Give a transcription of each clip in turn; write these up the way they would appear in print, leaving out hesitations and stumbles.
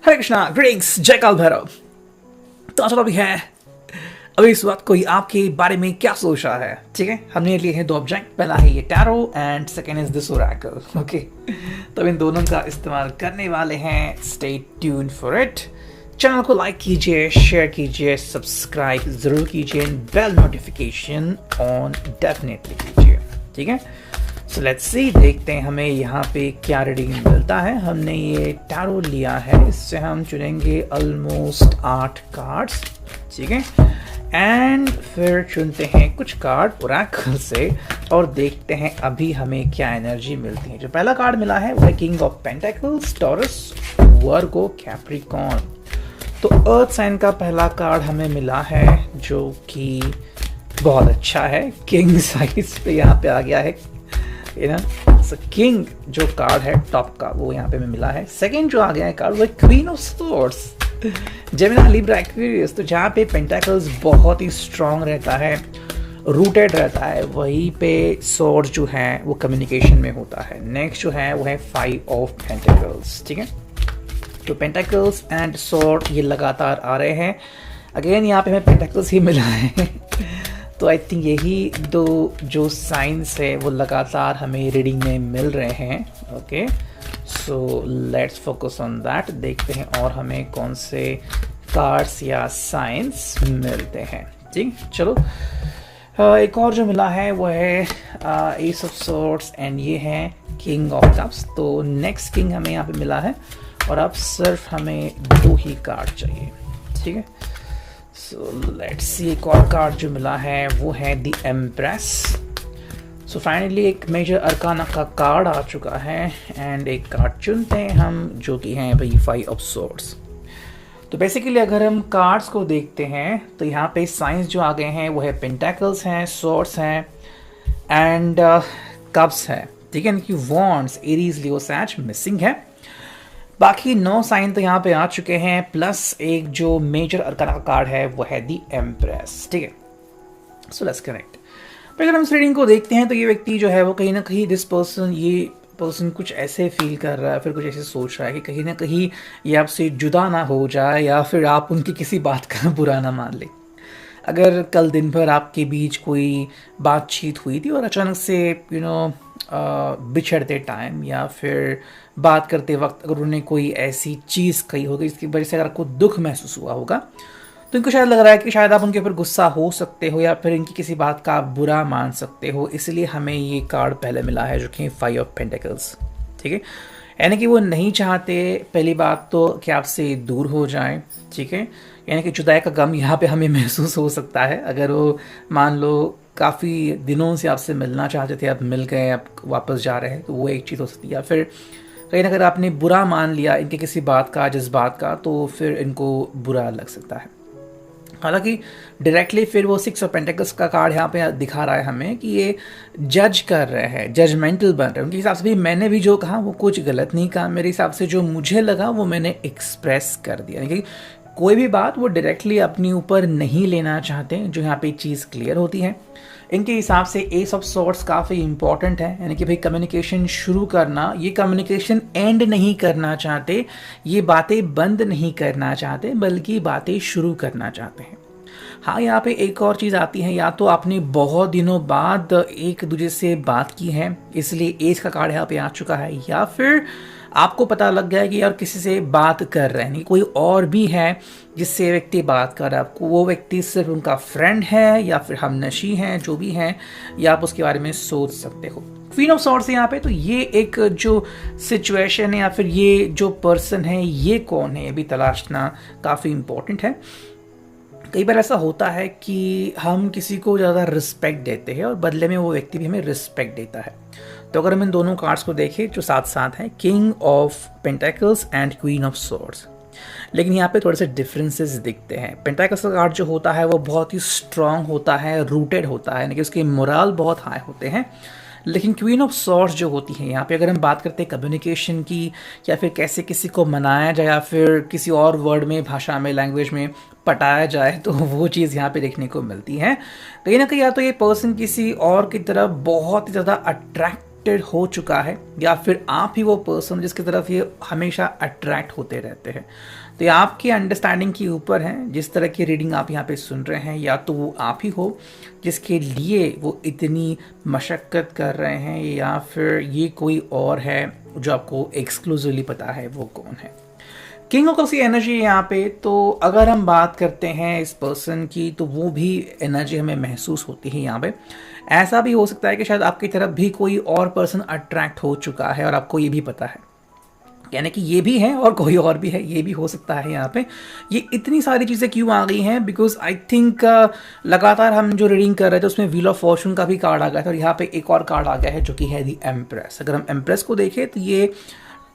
हरे Krishna, greetings, जय काल भैरव। तो आज टॉपिक है अभी इस वक्त कोई आपके बारे में क्या सोच रहा है। ठीक है, हमने लिए हैं दो ऑब्जेक्ट, पहला है ये tarot and second is this Oracle. Okay, तो इन दोनों का इस्तेमाल करने वाले हैं। Stay tuned for it. Channel को लाइक कीजिए, शेयर कीजिए, सब्सक्राइब जरूर कीजिए, बेल नोटिफिकेशन ऑन डेफिनेटली कीजिए। ठीक है, सो लेट्स सी, देखते हैं हमें यहाँ पे क्या रीडिंग मिलता है। हमने ये टैरो लिया है, इससे हम चुनेंगे ऑलमोस्ट 8 कार्ड्स। ठीक है, एंड फिर चुनते हैं कुछ कार्ड ओरेकल से और देखते हैं अभी हमें क्या एनर्जी मिलती है। जो पहला कार्ड मिला है वो है king of pentacles, taurus, Virgo, Capricorn. तो अर्थ साइन का पहला कार्ड हमें मिला है जो कि बहुत अच्छा है। किंग साइज पे यहाँ पे आ गया है ना। सो किंग जो कार्ड है टॉप का वो यहाँ पे हमें मिला है। सेकंड जो आ गया है कार्ड वो है queen of swords, Gemini, Libra, Aquarius. तो जहाँ पे पेंटाकल्स बहुत ही स्ट्रांग रहता है, रूटेड रहता है, वहीं पे स्वॉर्ड जो है वो कम्युनिकेशन में होता है। नेक्स्ट जो है वो है 5 ऑफ पेंटाकल्स। ठीक है, तो पेंटाकल्स एंड स्वॉर्ड ये लगातार आ रहे हैं। अगेन यहाँ पे हमें पेंटाकल्स ही मिला है। तो आई थिंक यही दो जो साइंस है वो लगातार हमें रीडिंग में मिल रहे हैं। Okay, so let's focus on that. देखते हैं और हमें कौन से कार्ड्स या साइंस मिलते हैं। ठीक, चलो एक और जो मिला है वो है एस ऑफ स्वॉर्ड्स एंड ये है किंग ऑफ कप्स। तो नेक्स्ट किंग हमें यहाँ पे मिला है और अब सिर्फ हमें 2 ही कार्ड चाहिए। ठीक है, सो लेट्स सी, एक और कार्ड जो मिला है वो है द एम्प्रेस। सो फाइनली एक मेजर अरकाना का कार्ड आ चुका है एंड एक कार्ड चुनते हैं हम जो कि हैं भाई 5 ऑफ स्वॉर्ड्स। तो बेसिकली अगर हम कार्ड्स को देखते हैं तो यहाँ पे साइंस जो आ गए हैं वो है पेंटाकल्स हैं, स्वॉर्ड्स हैं एंड कप्स है। ठीक है, इनकी वॉन्ड्स एरीज, लियो, सैज मिसिंग है। बाकी 9 साइन तो यहाँ पे आ चुके हैं, प्लस एक जो मेजर अरकाना का कार्ड है वो है दी एम्प्रेस। ठीक है, सो लेट्स कनेक्ट। अगर हम इस रीडिंग को देखते हैं तो ये व्यक्ति जो है वो कहीं ना कहीं ये पर्सन कुछ ऐसे फील कर रहा है, फिर कुछ ऐसे सोच रहा है कि कहीं ना कहीं ये आपसे जुदा ना हो जाए या फिर आप उनकी किसी बात का बुरा ना मान ले। अगर कल दिन भर आपके बीच कोई बातचीत हुई थी और अचानक से बिछड़ते टाइम या फिर बात करते वक्त अगर उन्हें कोई ऐसी चीज़ कही होगी जिसकी वजह से अगर आपको दुख महसूस हुआ होगा, तो इनको शायद लग रहा है कि शायद आप उनके ऊपर गुस्सा हो सकते हो या फिर इनकी किसी बात का आप बुरा मान सकते हो। इसलिए हमें ये कार्ड पहले मिला है जो कि 5 ऑफ पेंटेकल्स। ठीक है, यानी कि वो नहीं चाहते पहली बात तो कि आपसे दूर हो जाएं। ठीक है, यानी कि जुदाई का गम यहाँ पे हमें महसूस हो सकता है। अगर वो मान लो काफ़ी दिनों से आपसे मिलना चाहते थे, आप मिल गए, आप वापस जा रहे हैं, तो वो एक चीज़ हो सकती है। या फिर कहीं ना कहीं आपने बुरा मान लिया इनके किसी बात का, जज्बात का, तो फिर इनको बुरा लग सकता है। हालांकि डायरेक्टली फिर वो 6 ऑफ पेंटेकल्स का कार्ड यहाँ पे दिखा रहा है हमें कि ये जज कर रहे हैं, जजमेंटल बन रहे हैं। उनके हिसाब से भी मैंने भी जो कहा वो कुछ गलत नहीं कहा, मेरे हिसाब से जो मुझे लगा वो मैंने एक्सप्रेस कर दिया। यानी कि कोई भी बात वो डायरेक्टली अपने ऊपर नहीं लेना चाहते, जो यहाँ पे चीज़ क्लियर होती है। इनके हिसाब से एस ऑफ स्वॉर्ड्स काफ़ी इंपॉर्टेंट है, यानी कि भाई कम्युनिकेशन शुरू करना, ये कम्युनिकेशन एंड नहीं करना चाहते, ये बातें बंद नहीं करना चाहते, बल्कि बातें शुरू करना चाहते हैं। हाँ, यहाँ पे एक और चीज़ आती है, या तो आपने बहुत दिनों बाद एक दूसरे से बात की है इसलिए एज का कार्ड यहाँ पे आ चुका है, या फिर आपको पता लग गया है कि यार किसी से बात कर रहे हैं, कोई और भी है जिससे व्यक्ति बात कर रहा है, आपको वो व्यक्ति सिर्फ उनका फ्रेंड है या फिर हमनशी हैं, जो भी हैं, या आप उसके बारे में सोच सकते हो। क्वीन ऑफ स्वॉर्ड्स यहाँ पे, तो ये एक जो सिचुएशन है या फिर ये जो पर्सन है ये कौन है, ये भी तलाशना काफ़ी इंपॉर्टेंट है। कई बार ऐसा होता है कि हम किसी को ज़्यादा रिस्पेक्ट देते हैं और बदले में वो व्यक्ति भी हमें रिस्पेक्ट देता है। तो अगर हम इन दोनों कार्ड्स को देखें जो साथ साथ हैं, king of pentacles and queen of swords, लेकिन यहाँ पे थोड़े से डिफरेंसेस दिखते हैं। पेंटाकल्स का कार्ड जो होता है वो बहुत ही स्ट्रांग होता है, रूटेड होता है, यानी कि उसके मोरल बहुत हाई होते हैं। लेकिन क्वीन ऑफ स्वॉर्ड्स जो होती है यहाँ पे अगर हम बात करते हैं कम्युनिकेशन की या फिर कैसे किसी को मनाया जाए या फिर किसी और वर्ड में, भाषा में, लैंग्वेज में पटाया जाए, तो वो चीज़ यहाँ पे देखने को मिलती है। कहीं ना कहीं या तो ये पर्सन किसी और की तरफ बहुत ही ज़्यादा अट्रैक्ट अट्रैक्टेड हो चुका है या फिर आप ही वो पर्सन जिसकी तरफ ये हमेशा अट्रैक्ट होते रहते हैं। तो ये आपकी अंडरस्टैंडिंग के ऊपर है, जिस तरह की रीडिंग आप यहाँ पे सुन रहे हैं, या तो वो आप ही हो जिसके लिए वो इतनी मशक्क़त कर रहे हैं, या फिर ये कोई और है जो आपको एक्सक्लूसिवली पता है वो कौन है। किंग ऑफ कप्स की एनर्जी है यहाँ पे। तो अगर हम बात करते हैं इस पर्सन की, तो वो भी एनर्जी हमें महसूस होती है यहाँ पे। ऐसा भी हो सकता है कि शायद आपकी तरफ भी कोई और पर्सन अट्रैक्ट हो चुका है और आपको ये भी पता है, यानी कि ये भी है और कोई और भी है, ये भी हो सकता है यहाँ पे। ये इतनी सारी चीज़ें क्यों आ गई हैं? बिकॉज आई थिंक लगातार हम जो रीडिंग कर रहे थे उसमें व्हील ऑफ फॉर्चून का भी कार्ड आ गया था, और यहाँ पे एक और कार्ड आ गया है जो कि है दी एम्प्रेस। अगर हम एम्प्रेस को देखें तो ये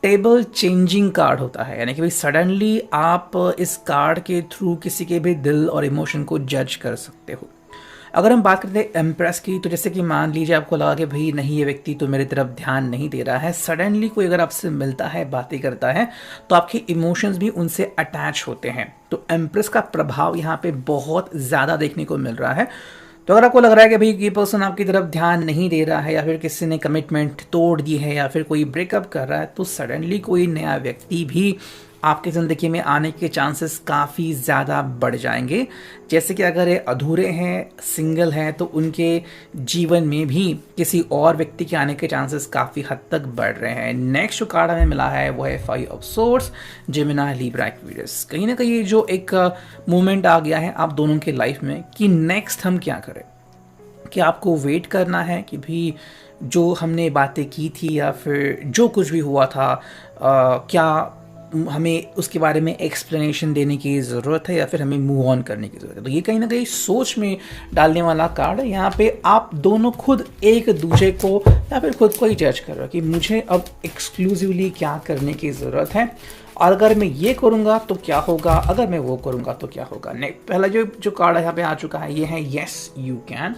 टेबल चेंजिंग कार्ड होता है, यानी कि भाई सडनली आप इस कार्ड के थ्रू किसी के भी दिल और इमोशन को जज कर सकते हो। अगर हम बात करते हैं एम्प्रेस की, तो जैसे कि मान लीजिए आपको लगा कि भाई नहीं, ये व्यक्ति तो मेरी तरफ ध्यान नहीं दे रहा है, सडनली कोई अगर आपसे मिलता है, बातें करता है, तो आपके इमोशंस भी उनसे अटैच होते हैं। तो एम्प्रेस का प्रभाव यहाँ पे बहुत ज़्यादा देखने को मिल रहा है। तो अगर आपको लग रहा है कि भाई ये पर्सन आपकी तरफ ध्यान नहीं दे रहा है, या फिर किसी ने कमिटमेंट तोड़ दी है, या फिर कोई ब्रेकअप कर रहा है, तो सडनली कोई नया व्यक्ति भी आपकी ज़िंदगी में आने के चांसेस काफ़ी ज़्यादा बढ़ जाएंगे। जैसे कि अगर ये अधूरे हैं, सिंगल हैं, तो उनके जीवन में भी किसी और व्यक्ति के आने के चांसेस काफ़ी हद तक बढ़ रहे हैं। नेक्स्ट जो कार्ड हमें मिला है वो है 5 of swords, Gemini, Libra, Aquarius. कहीं ना कहीं जो एक मोमेंट आ गया है आप दोनों के लाइफ में कि नेक्स्ट हम क्या करें। कि आपको वेट करना है कि भी जो हमने बातें की थी या फिर जो कुछ भी हुआ था, क्या हमें उसके बारे में एक्सप्लेनेशन देने की ज़रूरत है या फिर हमें मूव ऑन करने की ज़रूरत है। तो ये कहीं ना कहीं सोच में डालने वाला कार्ड है। यहाँ पे आप दोनों खुद एक दूसरे को या फिर खुद को ही जज कर रहे हो कि मुझे अब एक्सक्लूसिवली क्या करने की ज़रूरत है, और अगर मैं ये करूँगा तो क्या होगा, अगर मैं वो करूँगा तो क्या होगा। पहला जो कार्ड यहाँ पे आ चुका है ये है yes you can,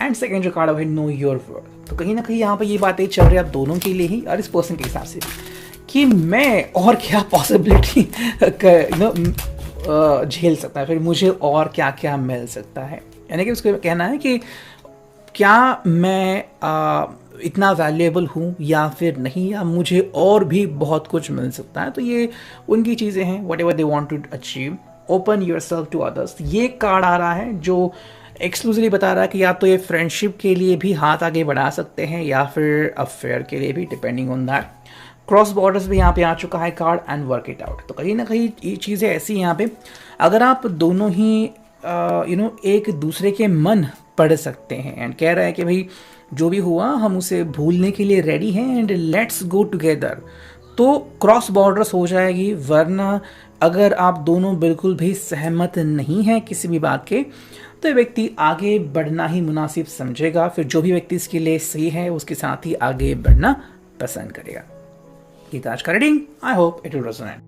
and second जो कार्ड है नो योर वर्थ। तो कहीं ना कहीं यहाँ पे ये बातें चल रही है आप दोनों के लिए ही और इस पर्सन के हिसाब से भी कि मैं और क्या पॉसिबिलिटी झेल सकता है, फिर मुझे और क्या क्या मिल सकता है। यानी कि उसका कहना है कि क्या मैं इतना वैल्यूएबल हूँ या फिर नहीं, या मुझे और भी बहुत कुछ मिल सकता है। तो ये उनकी चीज़ें हैं, whatever they want to achieve, open yourself to others. ये कार्ड आ रहा है जो एक्सक्लूसिवली बता रहा है कि या तो ये फ्रेंडशिप के लिए भी हाथ आगे बढ़ा सकते हैं या फिर अफेयर के लिए भी, depending on that. Cross borders भी यहाँ पे आ चुका है card, and work it out. तो कहीं ना कहीं ये चीज़ें ऐसी हैं यहाँ पे, अगर आप दोनों ही एक दूसरे के मन पढ़ सकते हैं एंड कह रहा है कि भाई जो भी हुआ हम उसे भूलने के लिए रेडी हैं एंड लेट्स गो टुगेदर, तो क्रॉस बॉर्डर्स हो जाएगी। वरना अगर आप दोनों बिल्कुल भी सहमत नहीं हैं किसी भी बात के, तो व्यक्ति आगे बढ़ना ही मुनासिब समझेगा। फिर जो भी व्यक्ति इसके लिए सही है उसके साथ ही आगे बढ़ना पसंद करेगा। आज का reading, I hope it will resonate.